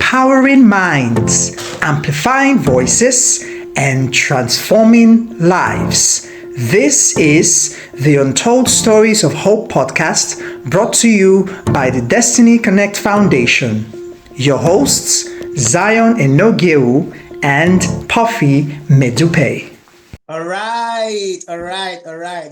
empowering minds, amplifying voices, and transforming lives. This is the Untold Stories of Hope podcast brought to you by the Destiny Connect Foundation. Your hosts, Zion Enogeu and Puffy Medupe. All right.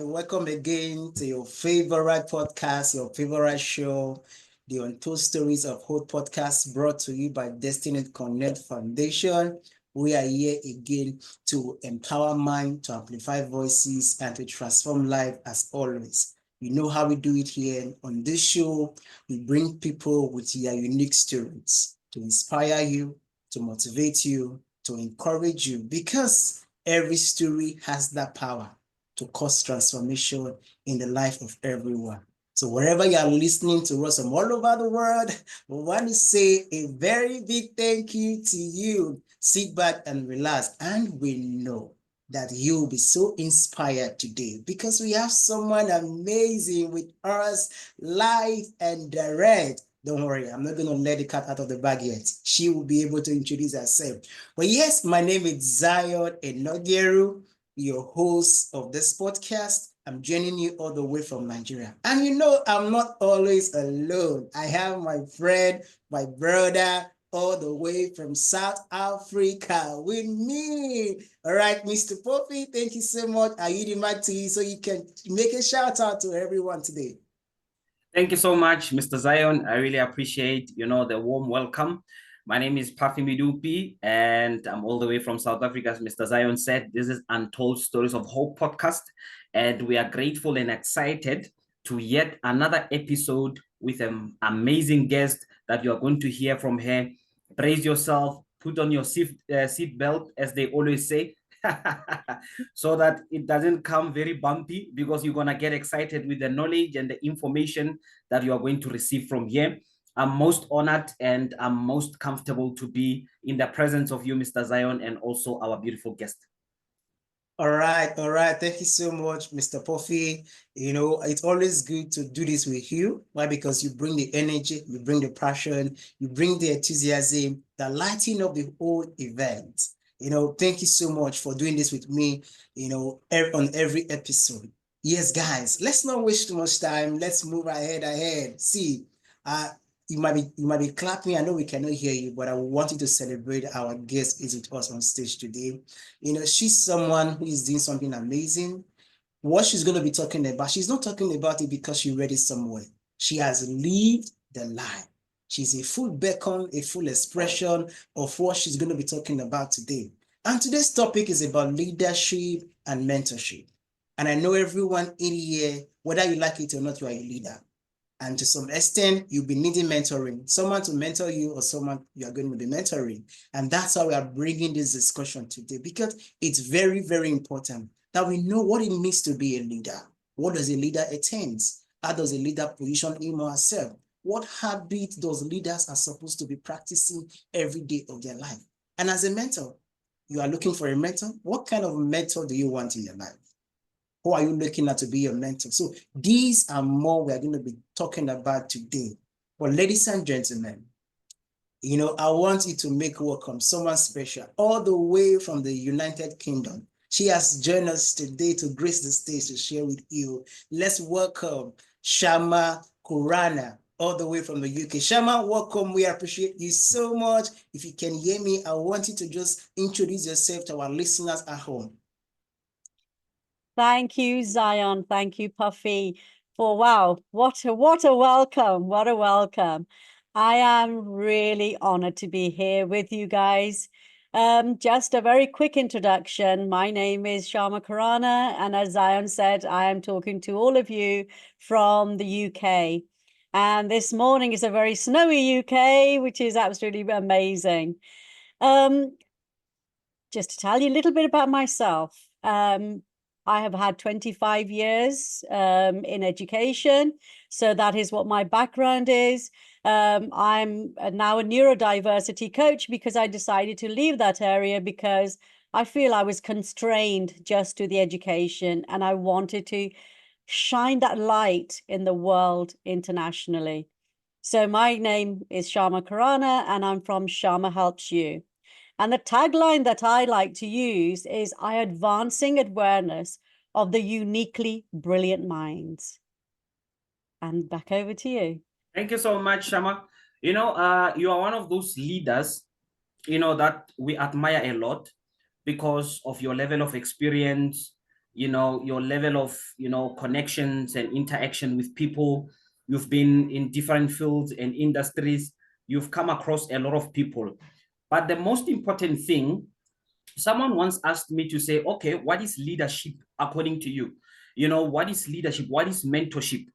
Welcome again to your favorite podcast, your favorite show, the Untold Stories of Hope podcast brought to you by Destiny Connect Foundation. We are here again to empower mind, to amplify voices, and to transform life as always. You know how we do it here on this show. We bring people with their unique stories to inspire you, to motivate you, to encourage you, because every story has that power to cause transformation in the life of everyone. So wherever you are listening to us from all over the world, we want to say a very big thank you to you. Sit back and relax. And we know that you will be so inspired today because we have someone amazing with us live and direct. Don't worry, I'm not going to let the cat out of the bag yet. She will be able to introduce herself. But yes, my name is Zion Enogeu, your host of this podcast. I'm joining you all the way from Nigeria. And you know, I'm not always alone. I have my friend, my brother, all the way from South Africa with me. All right, Mr. Poppy, thank you so much. I yield the mic to you so you can make a shout out to everyone today. Thank you so much, Mr. Zion. I really appreciate, the warm welcome. My name is Puffy Medupe, and I'm all the way from South Africa. As Mr. Zion said, this is Untold Stories of Hope podcast, and we are grateful and excited to yet another episode with an amazing guest that you are going to hear from her. Brace yourself, put on your seat belt, as they always say, so that it doesn't come very bumpy, because you're going to get excited with the knowledge and the information that you are going to receive from here. I'm most honored and I'm most comfortable to be in the presence of you, Mr. Zion, and also our beautiful guest. All right. Thank you so much, Mr. Puffy. You know, it's always good to do this with you. Why? Because you bring the energy, you bring the passion, you bring the enthusiasm, the lighting of the whole event. You know, thank you so much for doing this with me, on every episode. Yes, guys, let's not waste too much time. Let's move ahead. See, you might be clapping. I know we cannot hear you, but I want you to celebrate our guest is with us on stage today. You know, she's someone who is doing something amazing. What she's going to be talking about, she's not talking about it because she read it somewhere. She has lived the life. She's a full beacon, a full expression of what she's going to be talking about today. And today's topic is about leadership and mentorship. And I know everyone in here, whether you like it or not, you are a leader. And to some extent, you'll be needing mentoring, someone to mentor you or someone you are going to be mentoring. And that's how we are bringing this discussion today, because it's very, very important that we know what it means to be a leader. What does a leader attain? How does a leader position him or herself? What habits those leaders are supposed to be practicing every day of their life? And as a mentor, you are looking for a mentor. What kind of mentor do you want in your life? Who are you looking at to be your mentor? So these are more we're going to be talking about today. But ladies and gentlemen, I want you to make welcome someone special all the way from the United Kingdom. She has joined us today to grace the stage to share with you. Let's welcome Shama Khurana, all the way from the UK. Shama, welcome. We appreciate you so much. If you can hear me, I want you to just introduce yourself to our listeners at home. Thank you, Zion. Thank you, Puffy. Wow, what a welcome. What a welcome. I am really honored to be here with you guys. Just a very quick introduction. My name is Shama Khurana, and as Zion said, I am talking to all of you from the UK. And this morning is a very snowy UK, which is absolutely amazing. Just to tell you a little bit about myself. I have had 25 years in education. So that is what my background is. I'm now a neurodiversity coach because I decided to leave that area because I feel I was constrained just to the education, and I wanted to shine that light in the world internationally. So my name is Shama Khurana, and I'm from Shama Helps You. And the tagline that I like to use is I advancing awareness of the uniquely brilliant minds. And back over to you. Thank you so much, Shama. You are one of those leaders, that we admire a lot because of your level of experience, your level of, connections and interaction with people. You've been in different fields and industries. You've come across a lot of people. But the most important thing, someone once asked me to say, okay, what is leadership according to you? What is leadership? What is mentorship?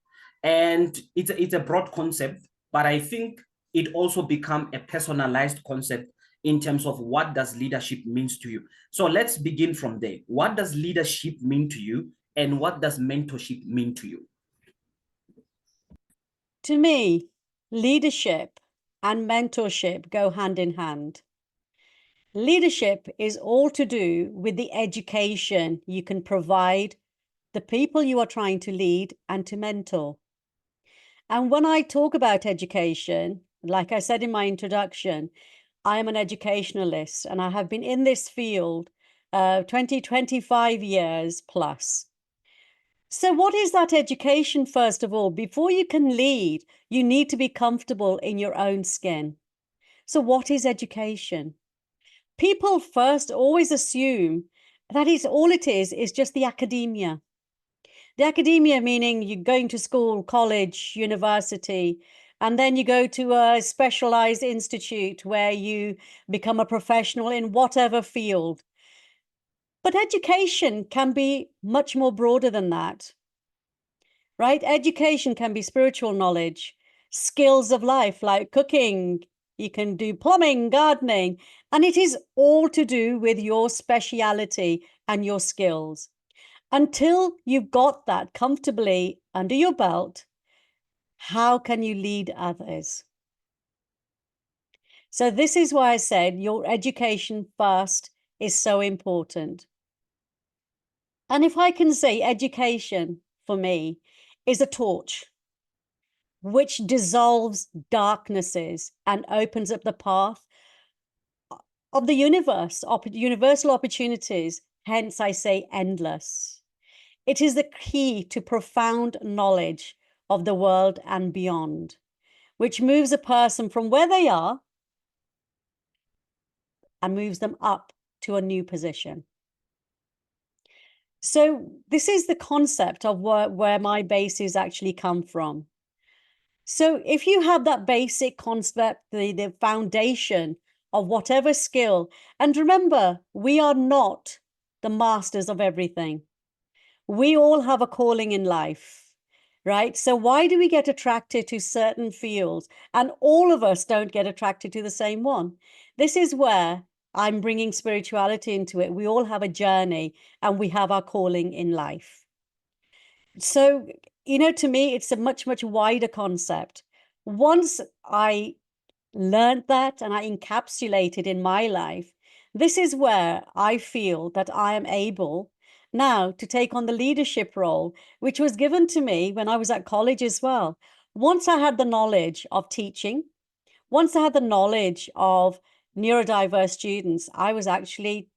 And it's a broad concept, but I think it also become a personalized concept in terms of what does leadership means to you. So let's begin from there. What does leadership mean to you, and what does mentorship mean to you? To me, leadership and mentorship go hand in hand. Leadership is all to do with the education you can provide the people you are trying to lead and to mentor. And when I talk about education, like I said in my introduction, I am an educationalist and I have been in this field 25 years plus. So what is that education, first of all? Before you can lead, you need to be comfortable in your own skin. So what is education? People first always assume that all it is just the academia. The academia meaning you're going to school, college, university, and then you go to a specialized institute where you become a professional in whatever field. But education can be much more broader than that, right? Education can be spiritual knowledge, skills of life like cooking, you can do plumbing, gardening, and it is all to do with your speciality and your skills. Until you've got that comfortably under your belt, how can you lead others? So this is why I said your education first is so important. And if I can say education for me is a torch which dissolves darknesses and opens up the path of the universe, universal opportunities. Hence, I say endless. It is the key to profound knowledge of the world and beyond, which moves a person from where they are and moves them up to a new position. So this is the concept of where my bases actually come from. So if you have that basic concept, the foundation of whatever skill, and remember, we are not the masters of everything. We all have a calling in life, right? So why do we get attracted to certain fields? And all of us don't get attracted to the same one. This is where I'm bringing spirituality into it. We all have a journey and we have our calling in life. So, to me, it's a much, much wider concept. Once I learned that and I encapsulated in my life, this is where I feel that I am able now to take on the leadership role, which was given to me when I was at college as well. Once I had the knowledge of teaching, once I had the knowledge of neurodiverse students, I was actually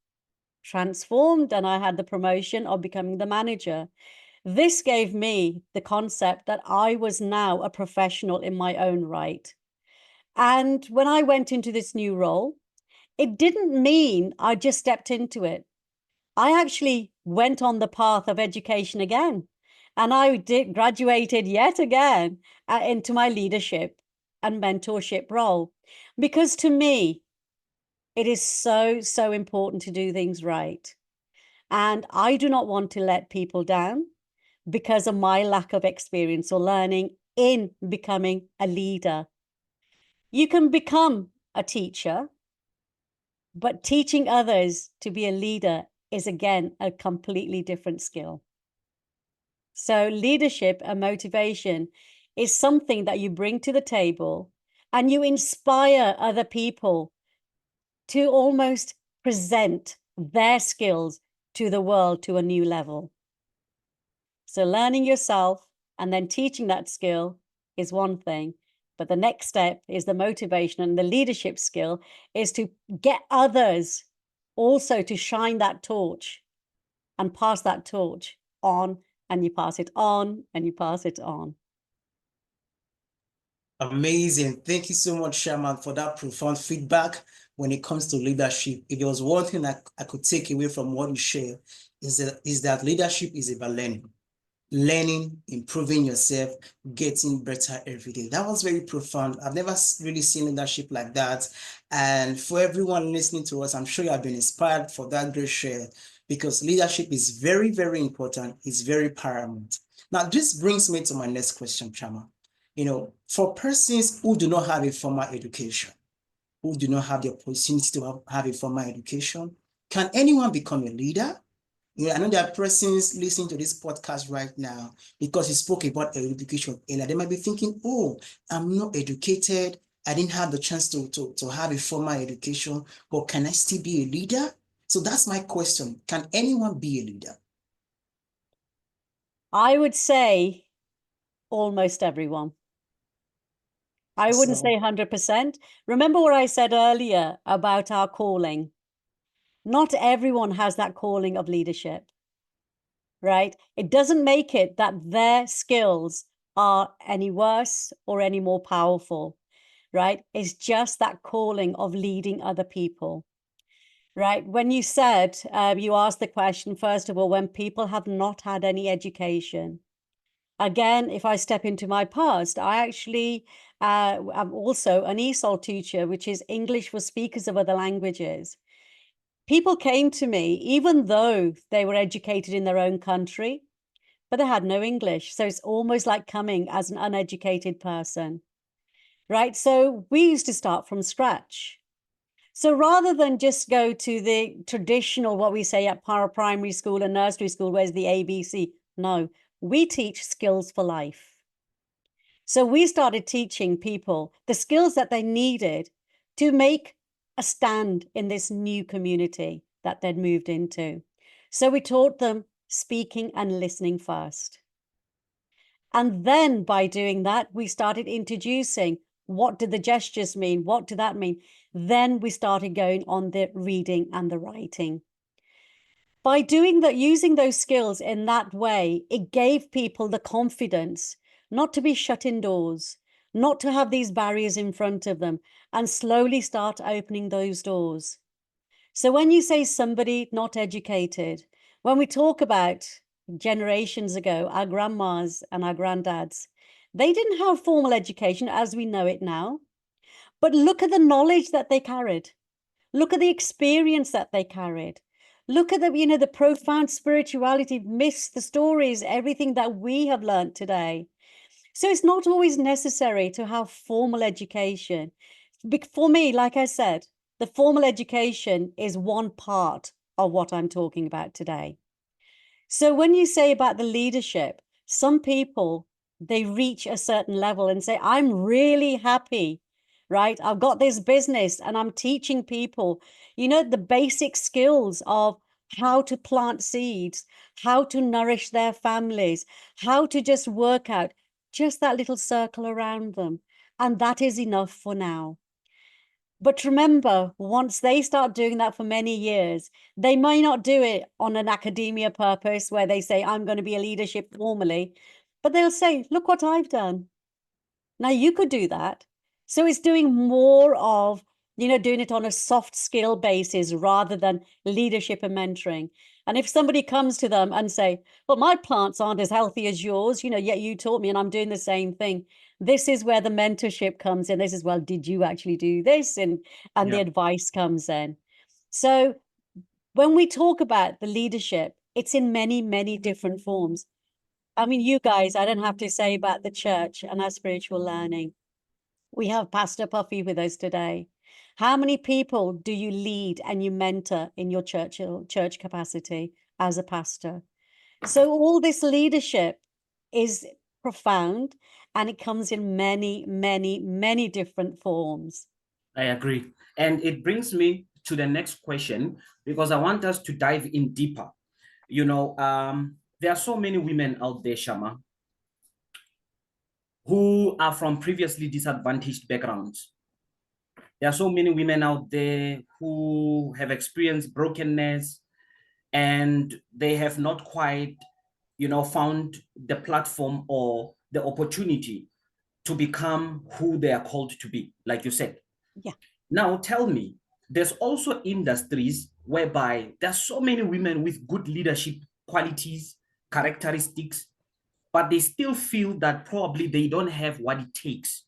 transformed and I had the promotion of becoming the manager. This gave me the concept that I was now a professional in my own right. And when I went into this new role, it didn't mean I just stepped into it. I actually went on the path of education again. And I graduated yet again into my leadership and mentorship role. Because to me, it is so, so important to do things right. And I do not want to let people down because of my lack of experience or learning in becoming a leader. You can become a teacher, but teaching others to be a leader is, again, a completely different skill. So leadership and motivation is something that you bring to the table and you inspire other people to almost present their skills to the world to a new level. So learning yourself and then teaching that skill is one thing, But the next step is the motivation, and the leadership skill is to get others also to shine that torch and pass that torch on, and you pass it on, and you pass it on. Amazing. Thank you so much, Shama, for that profound feedback when it comes to leadership. If there was one thing I could take away from what you share, is that leadership is about learning, improving yourself, getting better every day. That was very profound. I've never really seen leadership like that. And for everyone listening to us, I'm sure you have been inspired for that great share, because leadership is very, very important. It's very paramount. Now, this brings me to my next question, Shama. For persons who do not have a formal education, who do not have the opportunity to have a formal education, can anyone become a leader? I know there are persons listening to this podcast right now because you spoke about education earlier. They might be thinking, oh, I'm not educated. I didn't have the chance to have a formal education, but can I still be a leader? So that's my question. Can anyone be a leader? I would say almost everyone. I wouldn't say 100%. Remember what I said earlier about our calling. Not everyone has that calling of leadership, right? It doesn't make it that their skills are any worse or any more powerful, right? It's just that calling of leading other people, right? When you said, you asked the question, first of all, when people have not had any education. Again, if I step into my past, I actually am also an ESOL teacher, which is English for speakers of other languages. People came to me, even though they were educated in their own country, but they had no English. So it's almost like coming as an uneducated person, right? So we used to start from scratch. So rather than just go to the traditional, what we say at primary school and nursery school, where's the ABC? No, we teach skills for life. So we started teaching people the skills that they needed to make a stand in this new community that they'd moved into. So we taught them speaking and listening first. And then by doing that, we started introducing, what do the gestures mean? What do that mean? Then we started going on the reading and the writing. By doing that, using those skills in that way, it gave people the confidence not to be shut indoors, not to have these barriers in front of them, and slowly start opening those doors. So when you say somebody not educated, when we talk about generations ago, our grandmas and our granddads, they didn't have formal education as we know it now. But look at the knowledge that they carried. Look at the experience that they carried. Look at the profound spirituality, myths, the stories, everything that we have learned today. So it's not always necessary to have formal education. For me, like I said, the formal education is one part of what I'm talking about today. So when you say about the leadership, some people, they reach a certain level and say, I'm really happy, right? I've got this business and I'm teaching people, the basic skills of how to plant seeds, how to nourish their families, how to just work out just that little circle around them. And that is enough for now. But remember, once they start doing that for many years, they may not do it on an academia purpose where they say, I'm going to be a leadership formally, but they'll say, look what I've done. Now you could do that. So it's doing more of, doing it on a soft skill basis rather than leadership and mentoring. And if somebody comes to them and say, well, my plants aren't as healthy as yours, yet you taught me and I'm doing the same thing. This is where the mentorship comes in. This is, well, did you actually do this? And the advice comes in. So when we talk about the leadership, it's in many, many different forms. I mean, you guys, I don't have to say about the church and our spiritual learning. We have Pastor Puffy with us today. How many people do you lead and you mentor in your church capacity as a pastor? So all this leadership is profound and it comes in many, many, many different forms. I agree. And it brings me to the next question, because I want us to dive in deeper. There are so many women out there, Shama, who are from previously disadvantaged backgrounds. There are so many women out there who have experienced brokenness and they have not quite, found the platform or the opportunity to become who they are called to be, like you said. Yeah. Now tell me, there's also industries whereby there's so many women with good leadership qualities, characteristics, but they still feel that probably they don't have what it takes,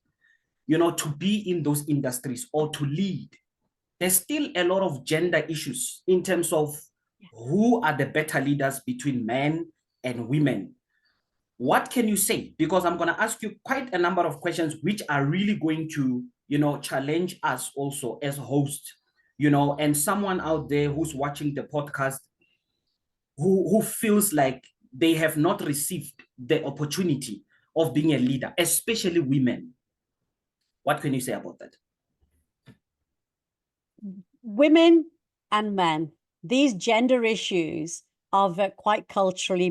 to be in those industries or to lead. There's still a lot of gender issues in terms of who are the better leaders between men and women. What can you say? Because I'm going to ask you quite a number of questions which are really going to, challenge us also as hosts, and someone out there who's watching the podcast who feels like they have not received the opportunity of being a leader, especially women. What can you say about that? Women and men, these gender issues are quite culturally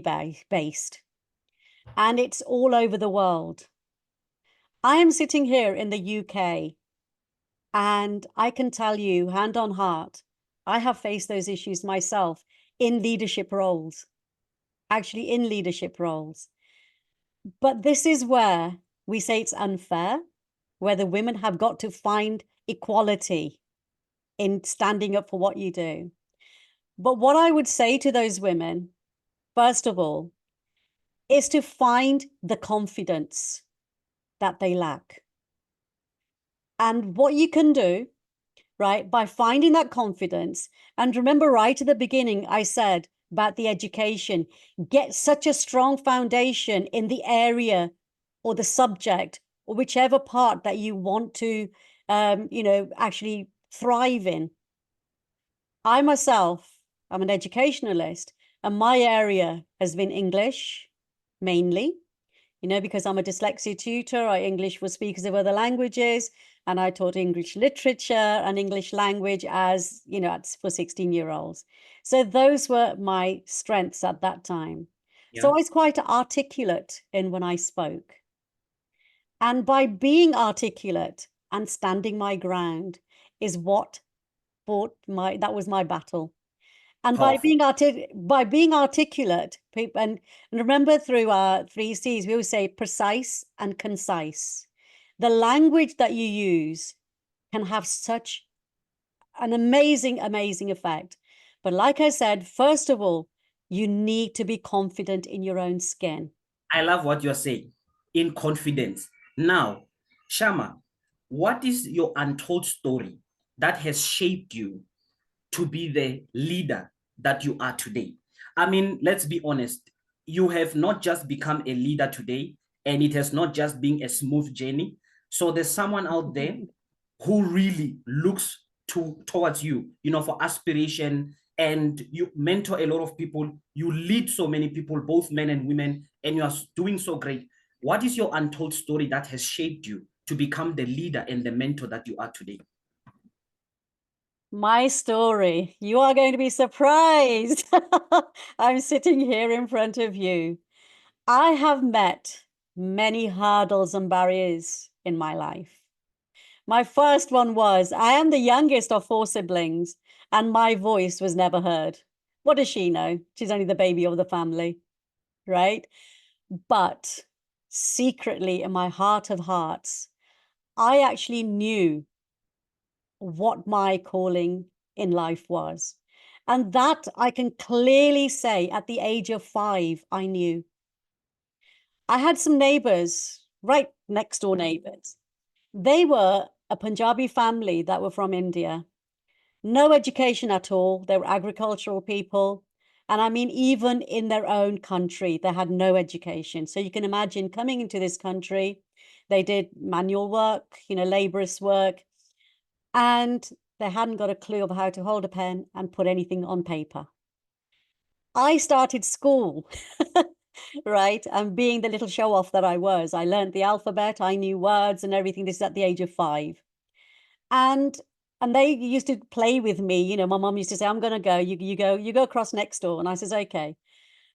based, and it's all over the world. I am sitting here in the UK, and I can tell you, hand on heart, I have faced those issues myself in leadership roles, actually in leadership roles. But this is where we say it's unfair, where the women have got to find equality in standing up for what you do. But what I would say to those women, first of all, is to find the confidence that they lack. And what you can do, right, by finding that confidence, and remember right at the beginning, I said about the education, get such a strong foundation in the area or the subject or whichever part that you want to, actually thrive in. I myself, I'm an educationalist, and my area has been English mainly, because I'm a dyslexia tutor. I English for speakers of other languages, and I taught English literature and English language as, for 16-year-olds. So those were my strengths at that time. Yeah. So I was quite articulate in when I spoke. And by being articulate and standing my ground is what that was my battle. And by being articulate, people, and remember through our 3 C's, we always say precise and concise. The language that you use can have such an amazing, amazing effect. But like I said, first of all, you need to be confident in your own skin. I love what you're saying, in confidence. Now, Shama, what is your untold story that has shaped you to be the leader that you are today? I mean, let's be honest. You have not just become a leader today, and it has not just been a smooth journey. So there's someone out there who really looks towards you, for aspiration, and you mentor a lot of people. You lead so many people, both men and women, and you are doing so great. What is your untold story that has shaped you to become the leader and the mentor that you are today? My story. You are going to be surprised. I'm sitting here in front of you. I have met many hurdles and barriers in my life. My first one was, I am the youngest of 4 siblings, and my voice was never heard. What does she know? She's only the baby of the family, right? But secretly, in my heart of hearts, I actually knew what my calling in life was. And that I can clearly say at the age of 5, I knew. I had some neighbors, right next door neighbors. They were a Punjabi family that were from India. No education at all. They were agricultural people. And I mean, even in their own country, they had no education. So you can imagine coming into this country, they did manual work, laborious work, and they hadn't got a clue of how to hold a pen and put anything on paper. I started school, right? And being the little show off that I was, I learned the alphabet, I knew words and everything. This is at the age of 5. And they used to play with me. My mom used to say, I'm going to go, you go across next door. And I says, okay.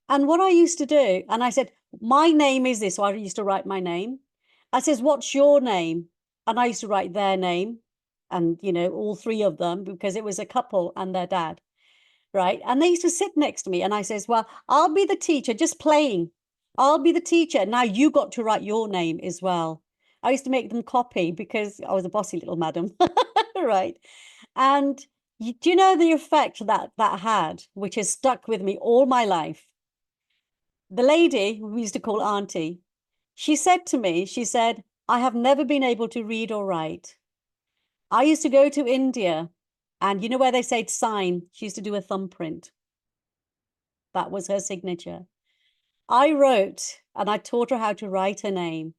And what I used to do, and I said, my name is this. So I used to write my name. I says, what's your name? And I used to write their name and, you know, all three of them, because it was a couple and their dad, right? And they used to sit next to me. And I says, well, I'll be the teacher, just playing. I'll be the teacher. Now you got to write your name as well. I used to make them copy because I was a bossy little madam, right? And do you know the effect that that had, which has stuck with me all my life? The lady we used to call Auntie, she said to me, she said, I have never been able to read or write. I used to go to India, and you know where they say to sign? She used to do a thumbprint. That was her signature. I wrote, and I taught her how to write her name.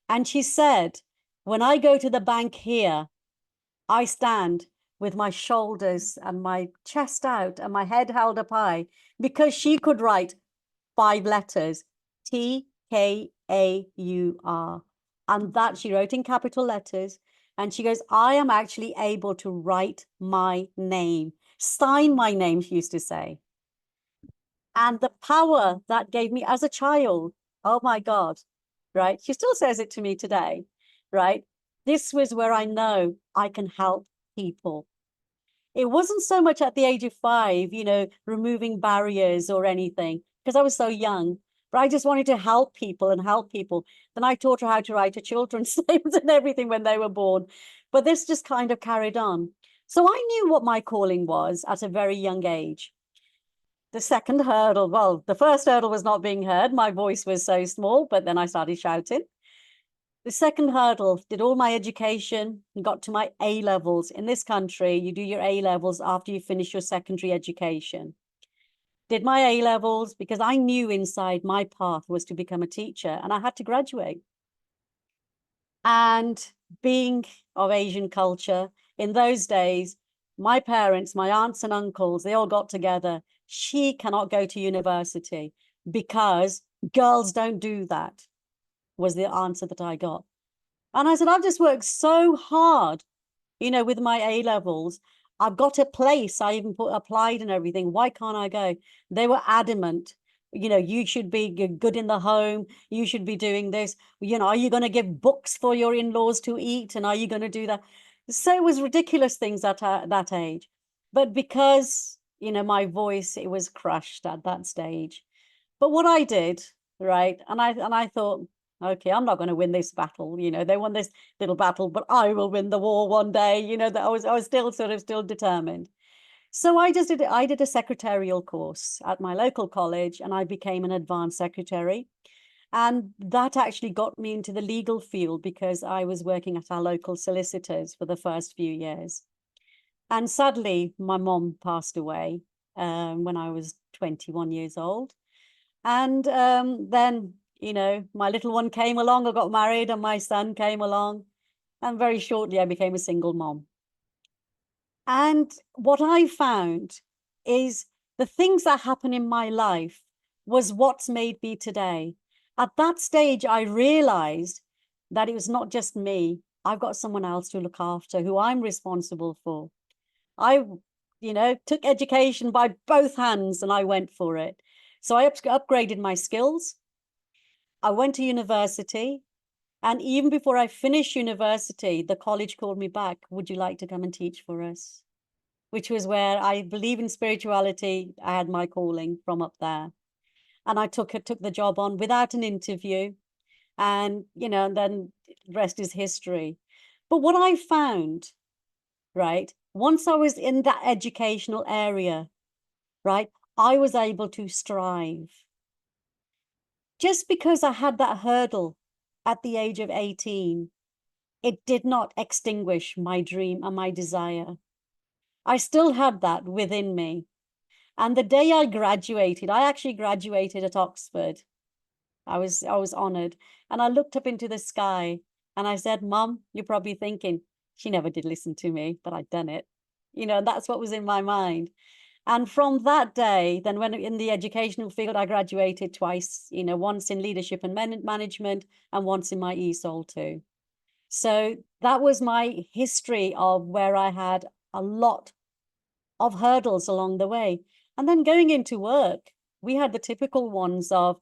And she said, when I go to the bank here, I stand with my shoulders and my chest out and my head held up high, because she could write 5 letters, T-K-A-U-R. And that she wrote in capital letters. And she goes, I am actually able to write my name, sign my name, she used to say. And the power that gave me as a child, oh my God, right? She still says it to me today, right? This was where I know I can help people. It wasn't so much at the age of 5, you know, removing barriers or anything, because I was so young, but I just wanted to help people and help people. Then I taught her how to write her children's names and everything when they were born. But this just kind of carried on. So I knew what my calling was at a very young age. The second hurdle, well, the first hurdle was not being heard. My voice was so small, but then I started shouting. The second hurdle, did all my education and got to my A levels. In this country, you do your A levels after you finish your secondary education. Did my A levels because I knew inside my path was to become a teacher, and I had to graduate. And being of Asian culture, in those days, my parents, my aunts and uncles, they all got together. She cannot go to university because girls don't do that, was the answer that I got. And I said, I've just worked so hard, you know, with my A levels. I've got a place. I even applied and everything. Why can't I go? They were adamant. You know, you should be good in the home. You should be doing this. You know, are you going to give books for your in-laws to eat? And are you going to do that? So it was ridiculous things at that age. But because, you know, my voice, it was crushed at that stage. But what I did, right, and I thought, okay, I'm not going to win this battle. You know, they won this little battle, but I will win the war one day. You know, that I was still determined. So I did a secretarial course at my local college, and I became an advanced secretary. And that actually got me into the legal field because I was working at our local solicitors for the first few years. And sadly, my mom passed away when I was 21 years old. And then, you know, my little one came along, I got married, and my son came along. And very shortly, I became a single mom. And what I found is the things that happen in my life was what's made me today. At that stage, I realized that it was not just me. I've got someone else to look after who I'm responsible for. I, you know, took education by both hands and I went for it. So I upgraded my skills. I went to university. And even before I finished university, the college called me back. Would you like to come and teach for us? Which was where I believe in spirituality. I had my calling from up there. And I took the job on without an interview. And, you know, and then the rest is history. But what I found, right, once I was in that educational area, right, I was able to strive. Just because I had that hurdle at the age of 18, it did not extinguish my dream and my desire. I still had that within me. And the day I graduated, I actually graduated at Oxford. I was honored. And I looked up into the sky and I said, Mom, you're probably thinking, she never did listen to me, but I'd done it. You know, that's what was in my mind. And from that day, then when in the educational field, I graduated twice, you know, once in leadership and management and once in my ESOL too. So that was my history of where I had a lot of hurdles along the way. And then going into work, we had the typical ones of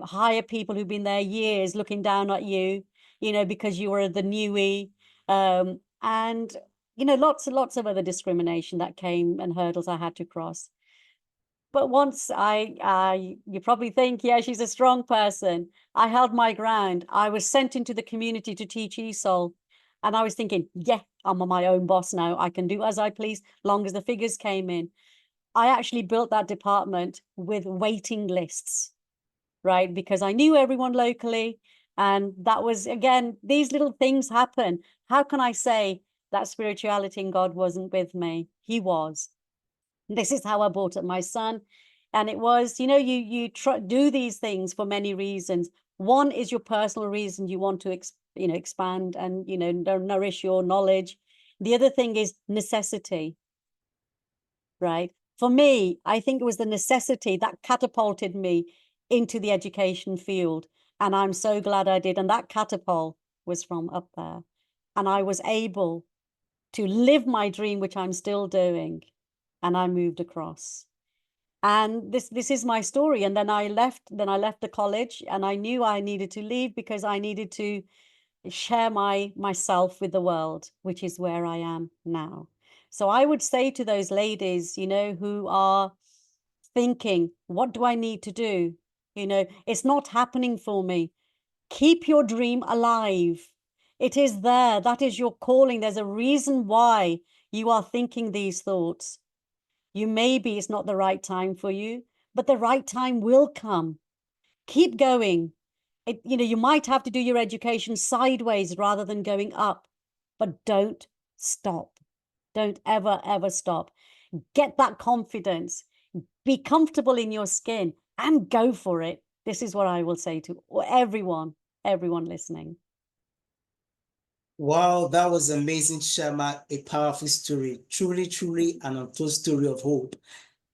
hire people who've been there years looking down at you. you know, because you were the newie, and, you know, lots and lots of other discrimination that came and hurdles I had to cross. But once you probably think, yeah, she's a strong person. I held my ground. I was sent into the community to teach ESOL. And I was thinking, yeah, I'm my own boss now. I can do as I please, long as the figures came in. I actually built that department with waiting lists, right? Because I knew everyone locally. And that was, again, these little things happen. How can I say that spirituality and God wasn't with me? He was. This is how I brought up my son. And it was, you know, you do these things for many reasons. One is your personal reason you want to expand and, you know, nourish your knowledge. The other thing is necessity, right? For me, I think it was the necessity that catapulted me into the education field. And I'm so glad I did. And that catapult was from up there. And I was able to live my dream, which I'm still doing. And I moved across. And this is my story. And then I left the college, and I knew I needed to leave because I needed to share myself with the world, which is where I am now. So I would say to those ladies, you know, who are thinking, what do I need to do? You know, it's not happening for me. Keep your dream alive. It is there. That is your calling. There's a reason why you are thinking these thoughts. Maybe it's not the right time for you, but the right time will come. Keep going. You know, you might have to do your education sideways rather than going up, but don't stop. Don't ever, ever stop. Get that confidence. Be comfortable in your skin and go for it. This is what I will say to everyone listening. Wow, that was amazing, Shama. A powerful story. Truly, truly an untold story of hope.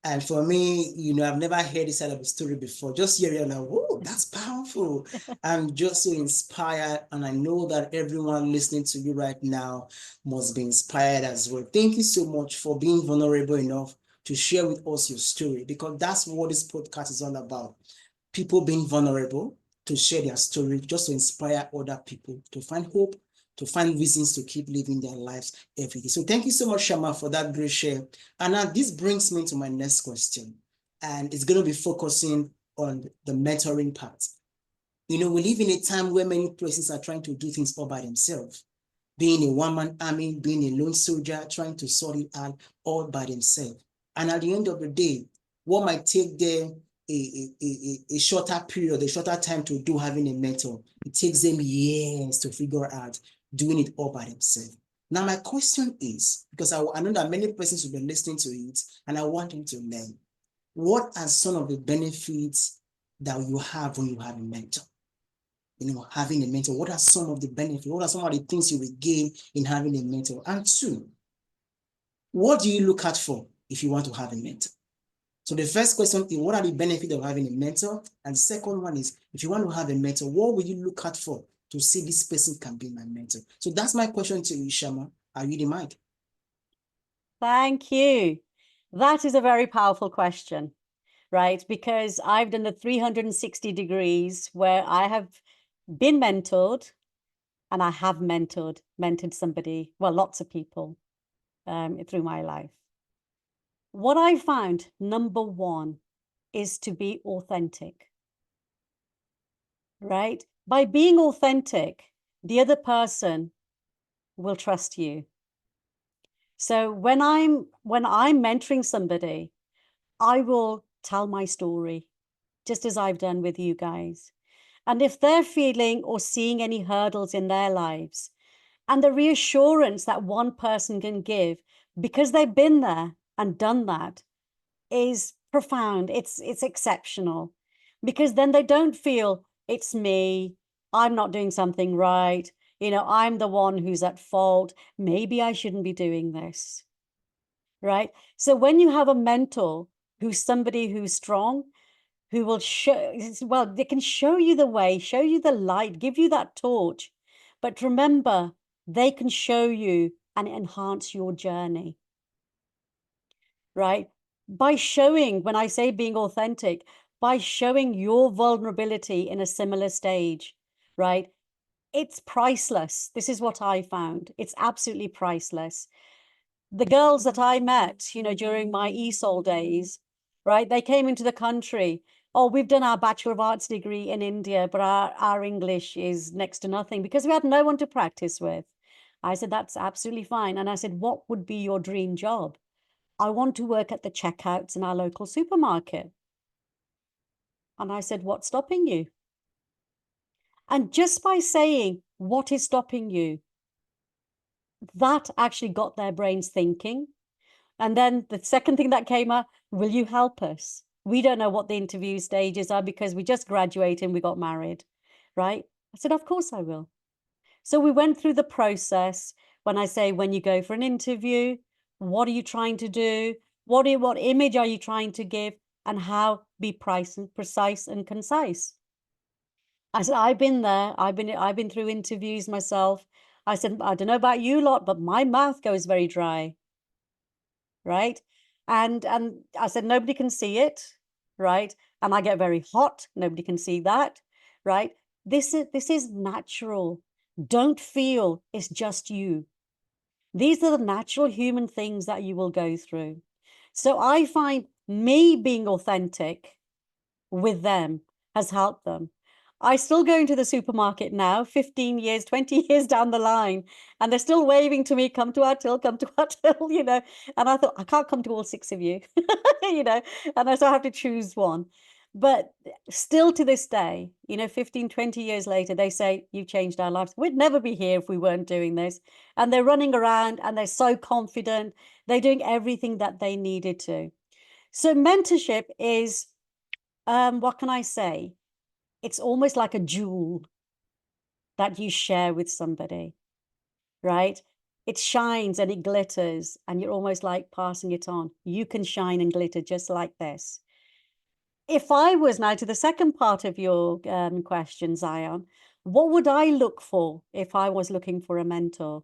And for me, you know, I've never heard this side of the story before. Just hearing it, like, whoa, that's powerful. I'm just so inspired. And I know that everyone listening to you right now must be inspired as well. Thank you so much for being vulnerable enough to share with us your story, because that's what this podcast is all about. People being vulnerable to share their story, just to inspire other people to find hope, to find reasons to keep living their lives every day. So thank you so much, Shama, for that great share. And now this brings me to my next question, and it's going to be focusing on the mentoring part. You know, we live in a time where many persons are trying to do things all by themselves, being a one-man army, being a lone soldier, trying to sort it out all by themselves. And at the end of the day, what might take them a shorter period, a shorter time to do having a mentor, it takes them years to figure out doing it all by themselves. Now, my question is, because I know that many persons will be listening to it, and I want them to learn, what are some of the benefits that you have when you have a mentor? You know, having a mentor, what are some of the benefits? What are some of the things you will gain in having a mentor? And two, what do you look out for if you want to have a mentor? So the first question is, what are the benefits of having a mentor? And the second one is, if you want to have a mentor, what will you look out for to see this person can be my mentor? So that's my question to you, Shama. Are you the mic? Thank you. That is a very powerful question, right? Because I've done the 360 degrees where I have been mentored, and I have mentored somebody, well, lots of people through my life. What I found, number one, is to be authentic, right? By being authentic, the other person will trust you. So when I'm mentoring somebody, I will tell my story, just as I've done with you guys. And if they're feeling or seeing any hurdles in their lives, and the reassurance that one person can give, because they've been there and done that, is profound. It's exceptional, because then they don't feel it's me, I'm not doing something right, you know, I'm the one who's at fault, maybe I shouldn't be doing this, right? So when you have a mentor who's somebody who's strong, who will show, well, they can show you the way, show you the light, give you that torch, but remember, they can show you and enhance your journey, right? By showing, when I say being authentic, by showing your vulnerability in a similar stage, right? it's priceless. This is what I found. It's absolutely priceless. The girls that I met, during my ESOL days, right? They came into the country. Oh, we've done our Bachelor of Arts degree in India, but our English is next to nothing because we had no one to practice with. I said, that's absolutely fine. And I said, what would be your dream job? I want to work at the checkouts in our local supermarket. And I said, what's stopping you? And just by saying, what is stopping you? That actually got their brains thinking. And then the second thing that came up, will you help us? We don't know what the interview stages are because we just graduated and we got married, right? I said, of course I will. So we went through the process. When I say, when you go for an interview, what are you trying to do? What image are you trying to give? And how be precise and concise. I said, I've been there. I've been through interviews myself. I said, I don't know about you lot, but my mouth goes very dry. Right. And I said, nobody can see it. Right. And I get very hot. Nobody can see that. Right. This is natural. Don't feel it's just you. These are the natural human things that you will go through. So I find me being authentic with them has helped them. I still go into the supermarket now, 15 years, 20 years down the line, and they're still waving to me, come to our till, come to our till, And I thought, I can't come to all six of you, and so I have to choose one. But still to this day, 15, 20 years later, they say, you've changed our lives. We'd never be here if we weren't doing this. And they're running around and they're so confident. They're doing everything that they needed to. So mentorship is, what can I say? It's almost like a jewel that you share with somebody, right? It shines and it glitters and you're almost like passing it on. You can shine and glitter just like this. If I was now to the second part of your question, Zion, what would I look for if I was looking for a mentor?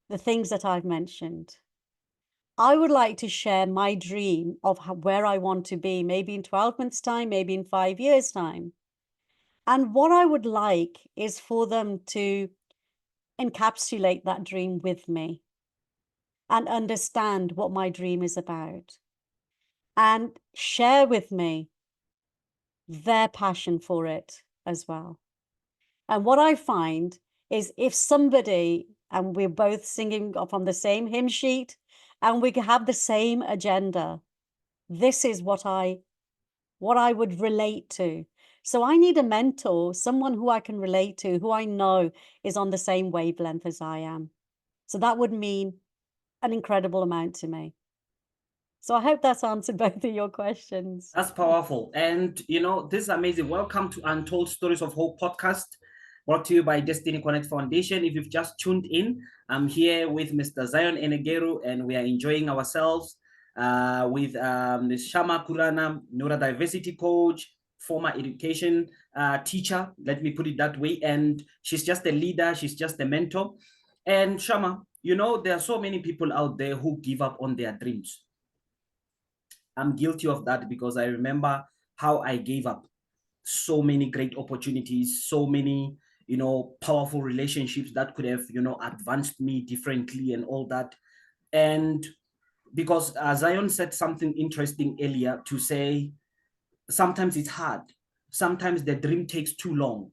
The things that I've mentioned. I would like to share my dream of where I want to be, maybe in 12 months' time, maybe in 5 years' time. And what I would like is for them to encapsulate that dream with me and understand what my dream is about and share with me their passion for it as well. And what I find is if somebody, and we're both singing from the same hymn sheet and we have the same agenda, this is what I would relate to. So I need a mentor, someone who I can relate to, who I know is on the same wavelength as I am. So that would mean an incredible amount to me. So I hope that's answered both of your questions. That's powerful. And, this is amazing. Welcome to Untold Stories of Hope podcast, brought to you by Destiny Connect Foundation. If you've just tuned in, I'm here with Mr. Zion Enegeru, and we are enjoying ourselves with Ms. Shama Khurana, neurodiversity coach, former education teacher, let me put it that way. And she's just a leader, she's just a mentor. And Shama, there are so many people out there who give up on their dreams. I'm guilty of that because I remember how I gave up so many great opportunities, so many, powerful relationships that could have, advanced me differently and all that. And because Zion said something interesting earlier to say, sometimes it's hard. Sometimes the dream takes too long.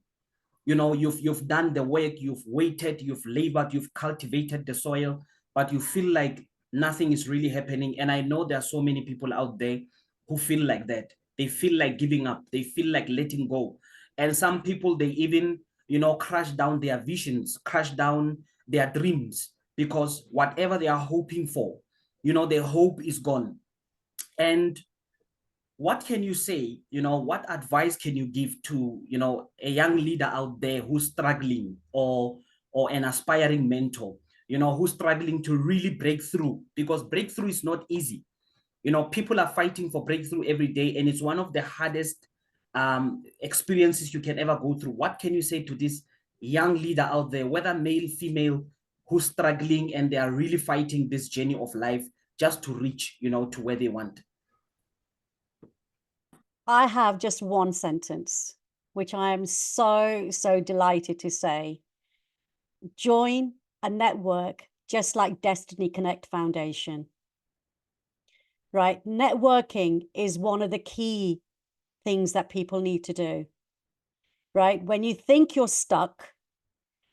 You've done the work, you've waited, you've labored, you've cultivated the soil, but you feel like nothing is really happening. And I know there are so many people out there who feel like that. They feel like giving up. They feel like letting go. And some people, they even, crash down their visions, crash down their dreams, because whatever they are hoping for, their hope is gone. And what can you say, what advice can you give to, a young leader out there who's struggling, or an aspiring mentor, who's struggling to really break through? Because breakthrough is not easy. People are fighting for breakthrough every day, and it's one of the hardest experiences you can ever go through. What can you say to this young leader out there, whether male, female, who's struggling and they are really fighting this journey of life just to reach, to where they want? I have just one sentence. which I am so, so delighted to say. Join a network just like Destiny Connect Foundation. Right? Networking is one of the key things that people need to do. Right? When you think you're stuck,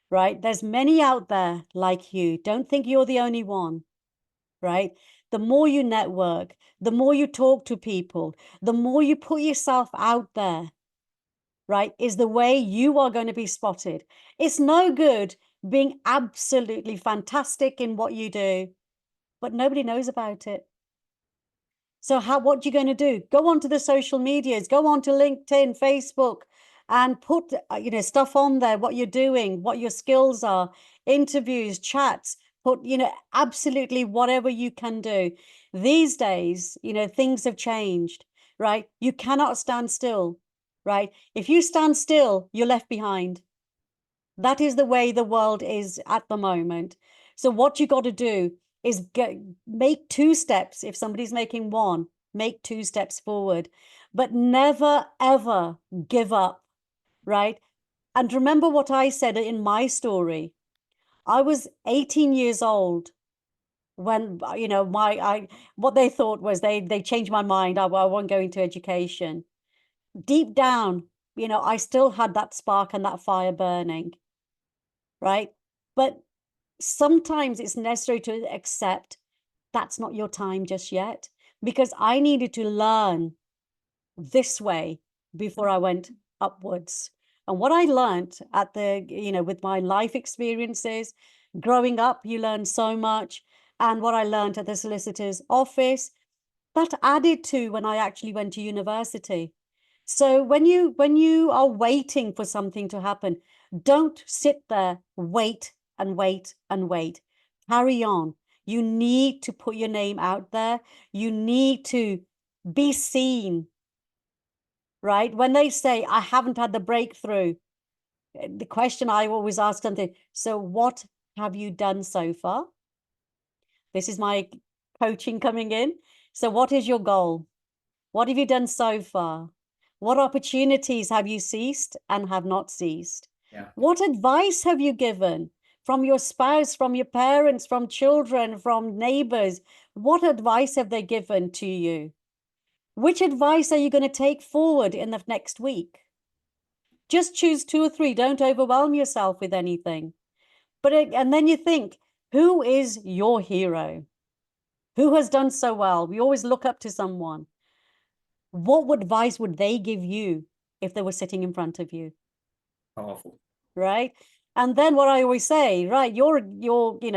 right? There's many out there like you. Don't think you're the only one. Right? The more you network, the more you talk to people, the more you put yourself out there, right, is the way you are going to be spotted. It's no good being absolutely fantastic in what you do, but nobody knows about it. So what are you going to do? Go onto the social medias, go onto LinkedIn, Facebook, and put stuff on there, what you're doing, what your skills are, interviews, chats, put, absolutely whatever you can do. These days, things have changed, right? You cannot stand still, right? If you stand still, you're left behind. That is the way the world is at the moment. So what you got to do is make 2 steps. If somebody's making 1, make 2 steps forward, but never, ever give up, right? And remember what I said in my story. I was 18 years old when, what they thought was they changed my mind. I won't go into education. Deep down, I still had that spark and that fire burning, right? But sometimes it's necessary to accept that's not your time just yet, because I needed to learn this way before I went upwards. And what I learned at with my life experiences, growing up, you learn so much. And what I learned at the solicitor's office, that added to when I actually went to university. So when you are waiting for something to happen, don't sit there, wait and wait and wait. Carry on. You need to put your name out there. You need to be seen, right? When they say, I haven't had the breakthrough, the question I always ask something, so what have you done so far? This is my coaching coming in. So what is your goal? What have you done so far? What opportunities have you seized and have not seized? Yeah. What advice have you given from your spouse, from your parents, from children, from neighbors? What advice have they given to you? Which advice are you going to take forward in the next week? Just choose 2 or 3. Don't overwhelm yourself with anything. And then you think, who is your hero? Who has done so well? We always look up to someone. What advice would they give you if they were sitting in front of you? Powerful. Right? And then what I always say, right, your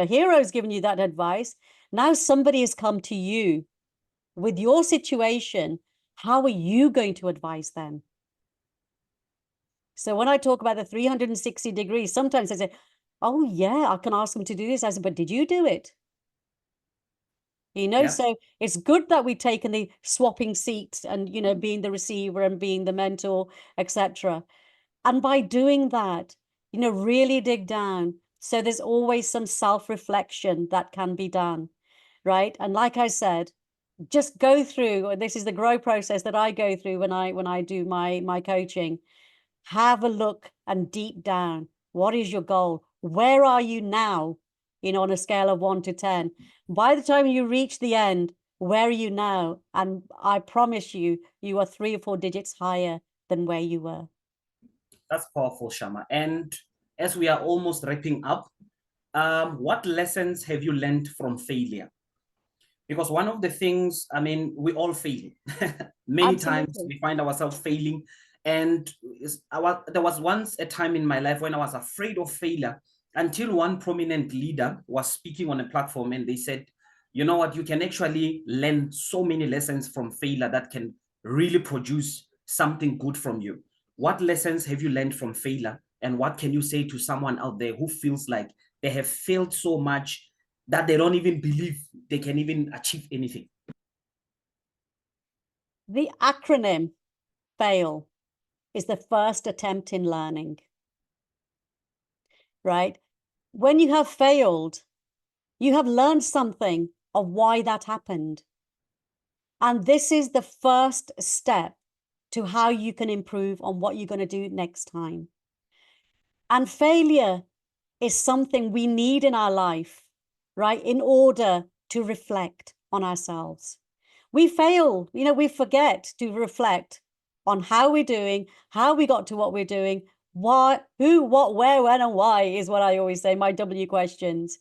hero's given you that advice. Now somebody has come to you with your situation. How are you going to advise them? So when I talk about the 360 degrees, sometimes I say, oh yeah, I can ask them to do this. I said, but did you do it? Yeah. So it's good that we've taken the swapping seats and, being the receiver and being the mentor, etc. And by doing that, really dig down. So there's always some self-reflection that can be done, right? And like I said, just go through, this is the grow process that I go through when I do my coaching. Have a look and deep down, what is your goal? Where are you now? On a scale of 1 to 10. By the time you reach the end, where are you now? And I promise you, you are 3 or 4 digits higher than where you were. That's powerful, Shama. And as we are almost wrapping up, what lessons have you learned from failure? Because one of the things, we all fail. Many times we find ourselves failing. And there was once a time in my life when I was afraid of failure, until one prominent leader was speaking on a platform and they said, you know what, you can actually learn so many lessons from failure that can really produce something good from you. What lessons have you learned from failure? And what can you say to someone out there who feels like they have failed so much that they don't even believe they can even achieve anything? The acronym FAIL is the first attempt in learning, right? When you have failed, you have learned something of why that happened. And this is the first step to how you can improve on what you're going to do next time. And failure is something we need in our life, right? In order to reflect on ourselves. We fail, we forget to reflect on how we're doing, how we got to what we're doing, what, who, what, where, when, and why is what I always say, my W questions.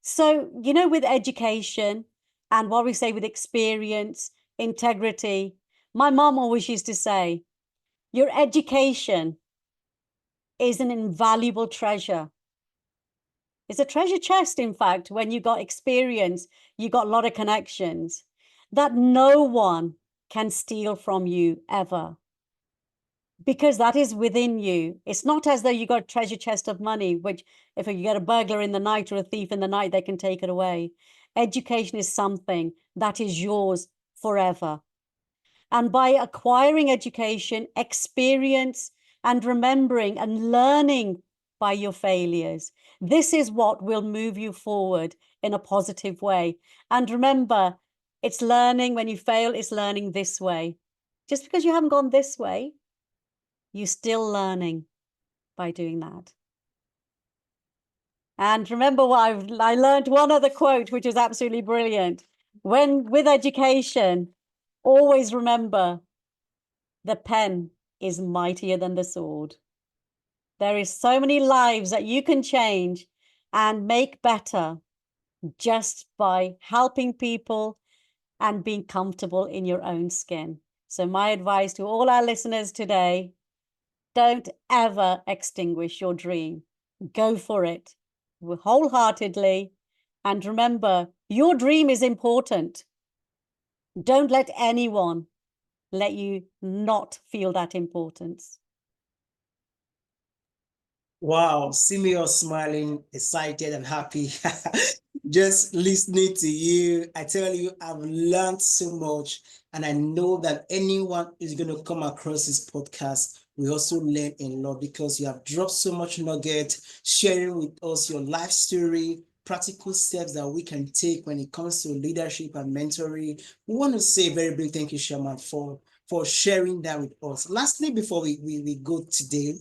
So, with education and what we say with experience, integrity, my mom always used to say, your education is an invaluable treasure. It's a treasure chest, in fact, when you got experience, you got a lot of connections that no one can steal from you ever. Because that is within you. It's not as though you got a treasure chest of money, which if you get a burglar in the night or a thief in the night, they can take it away. Education is something that is yours forever. And by acquiring education, experience, and remembering and learning by your failures, this is what will move you forward in a positive way. And remember, it's learning. When you fail, it's learning this way. Just because you haven't gone this way, you're still learning by doing that. And remember what I learned one other quote, which is absolutely brilliant. With education, always remember the pen is mightier than the sword. There is so many lives that you can change and make better just by helping people and being comfortable in your own skin. So my advice to all our listeners today, don't ever extinguish your dream. Go for it wholeheartedly. And remember, your dream is important. Don't let anyone let you not feel that importance. Wow, see me all smiling, excited and happy. Just listening to you, I tell you, I've learned so much, and I know that anyone who's going to come across this podcast will also learn a lot because you have dropped so much nugget, sharing with us your life story, practical steps that we can take when it comes to leadership and mentoring. We want to say a very big thank you, Shama, for sharing that with us. Lastly, before we go today,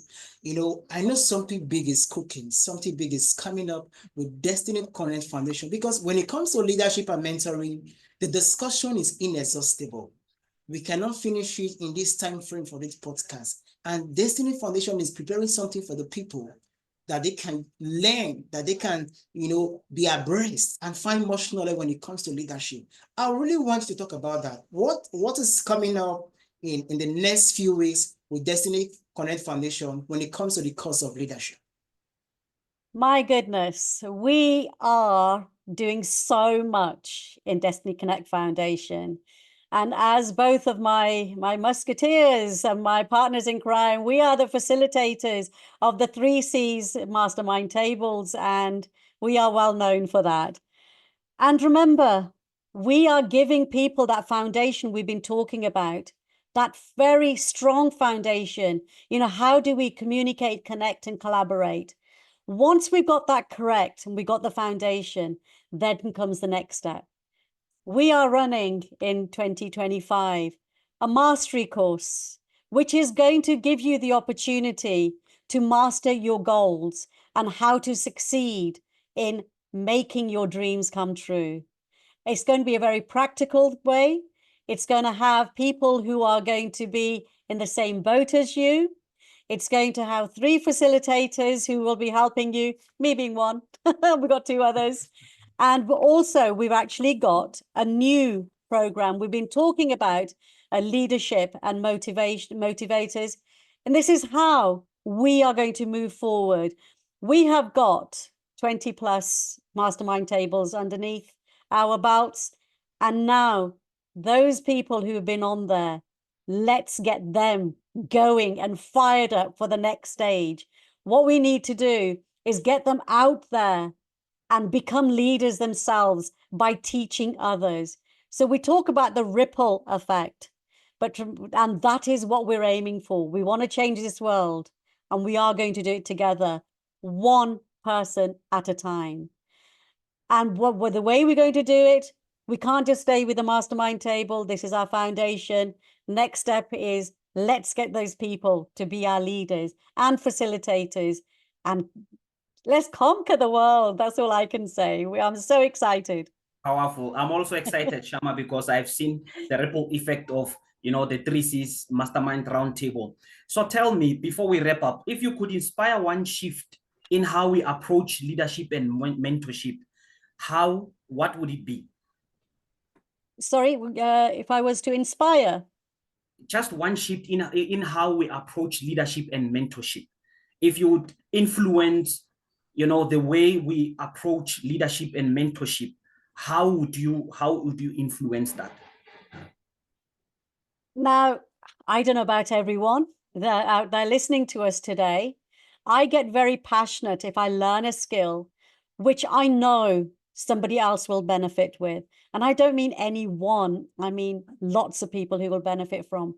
I know something big is cooking, something big is coming up with Destiny Connect Foundation, because when it comes to leadership and mentoring, the discussion is inexhaustible. We cannot finish it in this time frame for this podcast. And Destiny Foundation is preparing something for the people that they can learn, that they can, be abreast and find much knowledge when it comes to leadership. I really want you to talk about that. What is coming up in the next few weeks with Destiny Connect Foundation when it comes to the course of leadership? My goodness, we are doing so much in Destiny Connect Foundation. And as both of my musketeers and my partners in crime, we are the facilitators of the 3 C's mastermind tables, and we are well known for that. And remember, we are giving people that foundation we've been talking about, that very strong foundation. How do we communicate, connect, and collaborate? Once we've got that correct and we got the foundation, then comes the next step. We are running in 2025 a mastery course, which is going to give you the opportunity to master your goals and how to succeed in making your dreams come true. It's going to be a very practical way. It's going to have people who are going to be in the same boat as you. It's going to have 3 facilitators who will be helping you, me being one. We've got 2 others. And also, we've actually got a new program. We've been talking about leadership and motivators. And this is how we are going to move forward. We have got 20 plus mastermind tables underneath our belts. And now those people who have been on there, let's get them going and fired up for the next stage. What we need to do is get them out there and become leaders themselves by teaching others. So we talk about the ripple effect, and that is what we're aiming for. We want to change this world, and we are going to do it together, one person at a time. And the way we're going to do it, we can't just stay with the mastermind table. This is our foundation. Next step is Let's get those people to be our leaders and facilitators, and let's conquer the world. That's all I can say. I'm so excited. Powerful. I'm also excited, Shama, because I've seen the ripple effect of, the 3C's Mastermind Roundtable. So tell me, before we wrap up, if you could inspire one shift in how we approach leadership and mentorship, what would it be? Sorry, if I was to inspire. Just one shift in how we approach leadership and mentorship. If you would influence, the way we approach leadership and mentorship, how would you influence that? Now, I don't know about everyone that out there listening to us today. I get very passionate if I learn a skill which I know somebody else will benefit with. And I don't mean any one, I mean lots of people who will benefit from.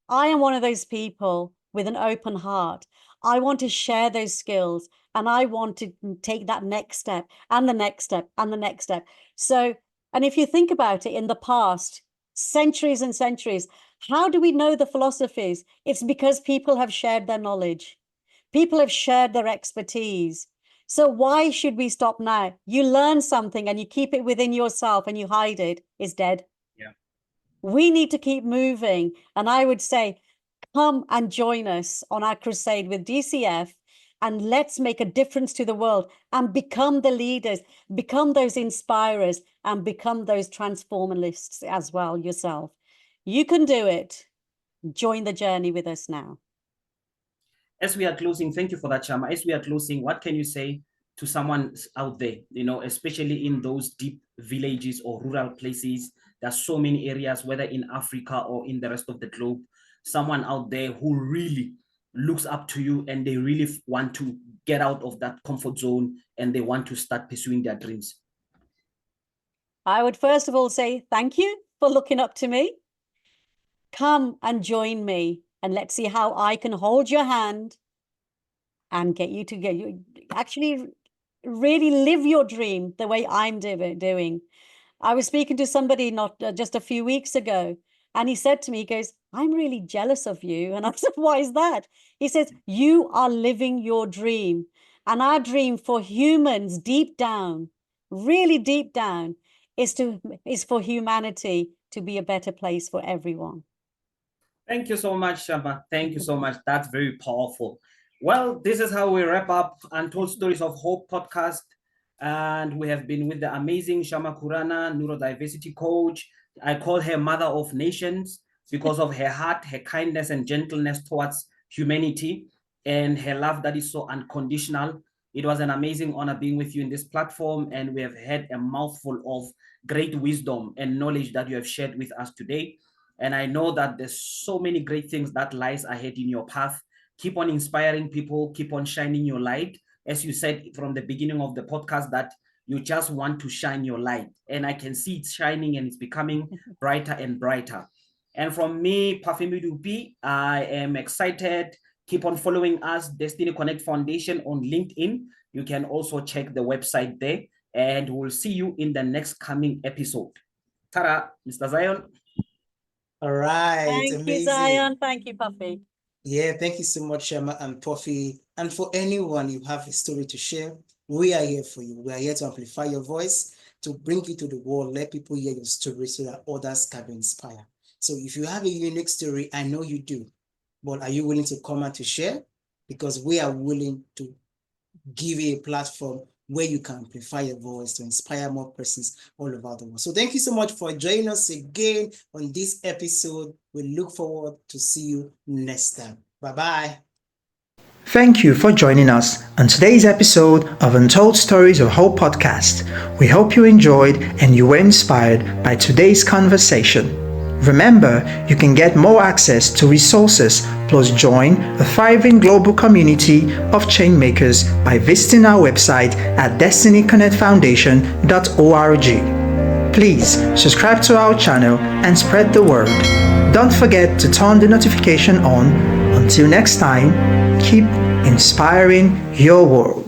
I am one of those people with an open heart. I want to share those skills, and I want to take that next step and the next step and the next step. So, and if you think about it, in the past, centuries and centuries, how do we know the philosophies? It's because people have shared their knowledge. People have shared their expertise. So why should we stop now? You learn something and you keep it within yourself and you hide it, it's dead. Yeah. We need to keep moving. And I would say, come and join us on our crusade with DCF, and let's make a difference to the world and become the leaders, become those inspirers, and become those transformalists as well yourself. You can do it. Join the journey with us now. As we are closing, thank you for that, Shama. As we are closing, what can you say to someone out there, especially in those deep villages or rural places? There's so many areas, whether in Africa or in the rest of the globe, someone out there who really looks up to you and they really want to get out of that comfort zone and they want to start pursuing their dreams. I would first of all say thank you for looking up to me. Come and join me, and let's see how I can hold your hand and get you actually really live your dream the way I'm doing. I was speaking to somebody not just a few weeks ago, and he said to me, he goes, I'm really jealous of you. And I said, why is that? He says, you are living your dream. And our dream for humans deep down, really deep down, is for humanity to be a better place for everyone. Thank you so much, Shama. Thank you so much. That's very powerful. Well, this is how we wrap up Untold Stories of Hope podcast. And we have been with the amazing Shama Khurana, neurodiversity coach. I call her Mother of Nations because of her heart, her kindness and gentleness towards humanity, and her love that is so unconditional. It was an amazing honor being with you in this platform, and we have had a mouthful of great wisdom and knowledge that you have shared with us today. And I know that there's so many great things that lies ahead in your path. Keep on inspiring people, keep on shining your light. As you said from the beginning of the podcast, that you just want to shine your light. And I can see it shining and it's becoming brighter and brighter. And from me, Parfumi Dupi, I am excited. Keep on following us, Destiny Connect Foundation on LinkedIn. You can also check the website there. And we'll see you in the next coming episode. Ta-ra, Mr. Zion. All right. Thank amazing. you, Zion. Thank you, Puffy. Yeah, thank you so much, Shama and Puffy. And for anyone you have a story to share, we are here for you. We are here to amplify your voice, to bring you to the world, let people hear your story so that others can be inspired. So if you have a unique story, I know you do, but are you willing to come and to share? Because we are willing to give you a platform where you can amplify your voice to inspire more persons all over the world. So thank you so much for joining us again on this episode. We look forward to see you next time. Bye-bye. Thank you for joining us on today's episode of Untold Stories of Hope podcast. We hope you enjoyed and you were inspired by today's conversation. Remember, you can get more access to resources plus join a thriving global community of changemakers by visiting our website at destinyconnectfoundation.org. Please subscribe to our channel and spread the word. Don't forget to turn the notification on. Until next time, keep inspiring your world.